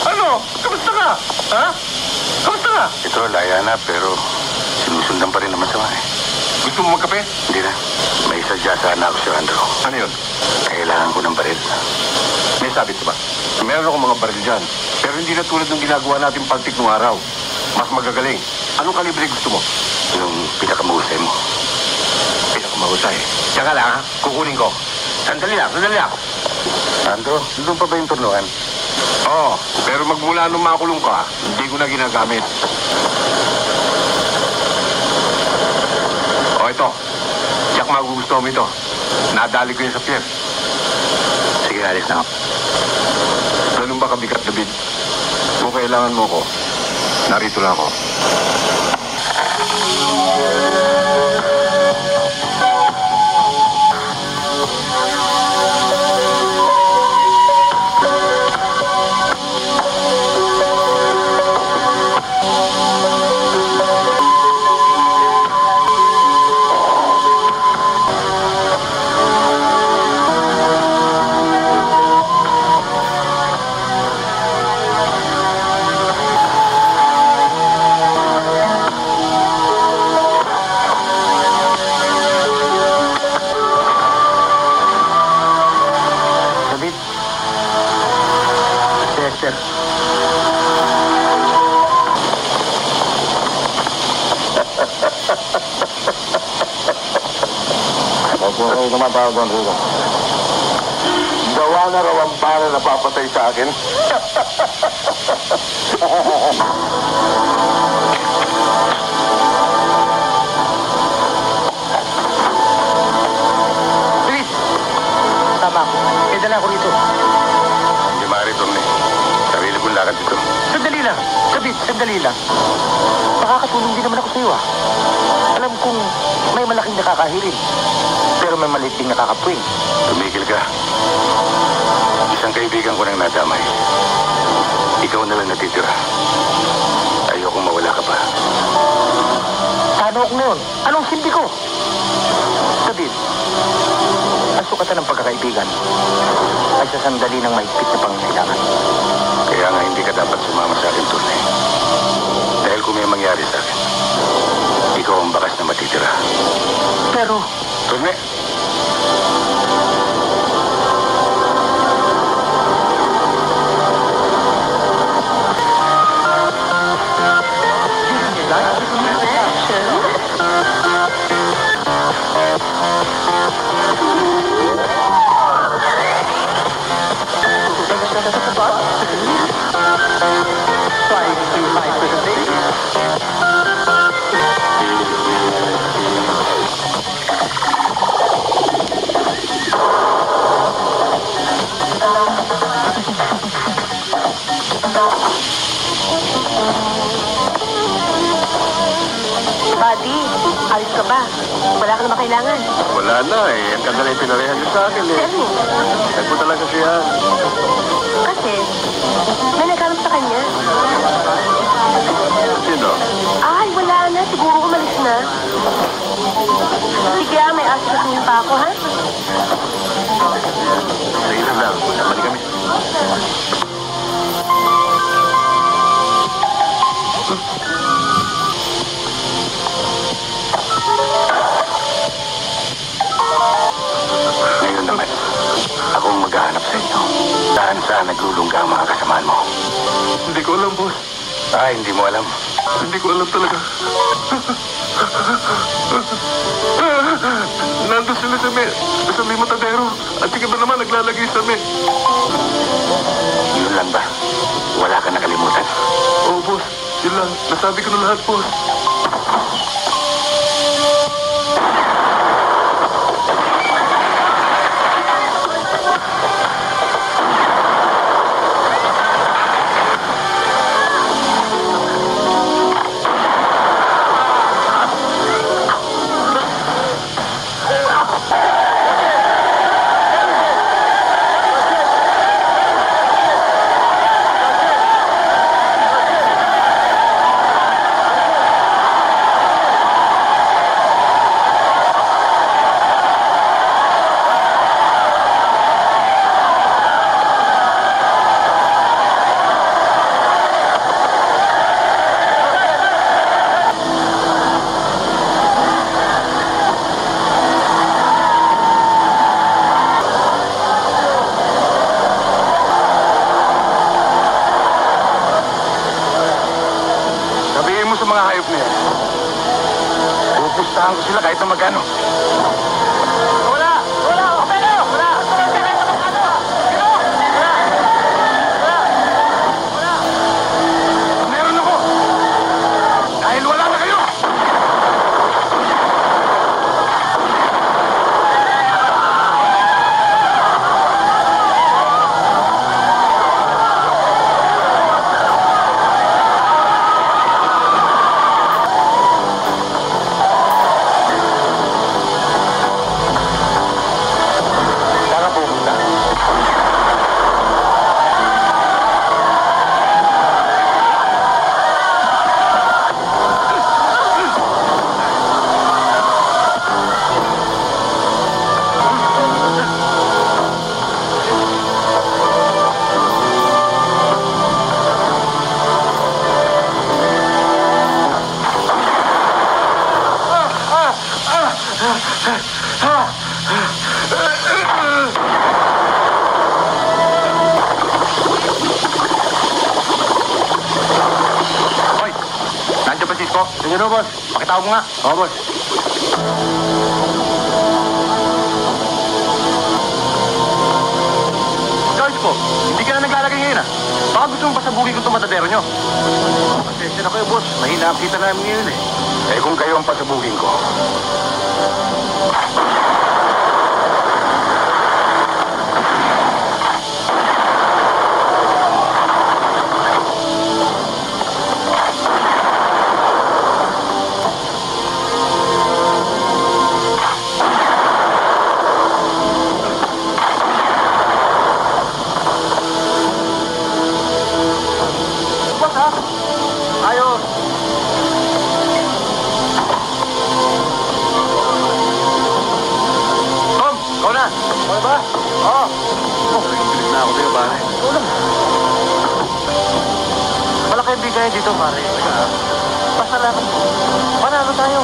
Ano? Kamusta ka? Ha? Kamusta ka? Ito, laya na, pero sinusundan pa rin naman sa mga eh. Gusto mo magkape? Hindi na. May sadya sana ako, Sir Andrew. Ano yun? Kailangan ko ng baril. May sabit ba? Meron akong mga baril dyan. Pero hindi na tulad ng ginagawa natin paltik nung araw. Mas magagaling. Anong kalibre gusto mo? Yung pinakamahusay mo. Pinakamahusay? Tsaka lang, ha? Kukunin ko. Sandali lang. Andrew, doon pa ba yung turnuan? Oo, pero magmula nung makulong ka, hindi ko na ginagamit. O ito, tiyak magugustuhan mo ito. Nadali ko yun sa pier. Sige, alis na ako. Ganun ba kabigat, David? Kung kailangan mo ko, narito na ako. Tumatawag ang Rico. Gawa na raw ang para na papatay sa akin. Bilis! Tama ako. May dala ako rito. Hindi maaari, Tommy. Sarili kong lakad dito. Sandali lang. David, sandali lang. Makakatulong din naman ako sa iyo, ah. Alam kong may malaking nakakahirin. Pero may maliit ding nakakapwing. Tumigil ka. Isang kaibigan ko nang nadamay. Ikaw na lang natitira. Ayokong mawala ka pa. Paano ako ngayon? Anong silbi ko? David, ang sukatan ng pagkakaibigan ay sa sandali ng mahigpit na pangangailangan. Kaya nga hindi ka dapat sumama sa akin, Tunay. Dahil kung may mangyari sa akin, ikaw ang bakas na matitira. Pero... Tunay! Buddy, ayos ka ba? Wala ka naman kailangan. Wala na eh. Ang ganda na yung pinarehan niyo sa akin eh. Ano? Nagpo talaga siya. Kasi, may naghanap sa kanya. Sino? Ay, wala na. Siguro umalis na. Sige, may asikasuhin pa ako, ha? Sige na lang. Balik kami. Ngayon naman, akong maghahanap sa inyo. Saan naglulungga ang mga kasamaan mo? Hindi ko alam, boss. Hindi mo alam. Hindi ko alam talaga. Nandun sila sa may matadero. At sige ba naman naglalagay sa may. Yun lang ba? Wala ka nakalimutan? Oo, boss. Yun lang. Nasabi ko na lahat, boss. Pupuntahan ko sila kahit na magkano. Wala! Wala! Okay na! Wala! Meron ako! Dahil wala na kayo! Saan ka pupunta? Hoy! Nandiyan ba si Isko? Sige no, boss. Pakitawag mo nga. Oo, boss. Ikaw, Isko, hindi ka na naglalagay ngayon ah. Baka gusto mong pasabugin ko itong matadero nyo. Pasensya na kayo, boss. Mahina ang kita namin ngayon eh. Eh kung kayo ang pasabugin ko, Boss, ha? Ayos. Tom, ikaw na. Ano ba? Oo. Pilit na ako sa'yo, pare. Ikaw lang. Wala kayong bigay dito, pare. Pasalamat. Panalo tayo.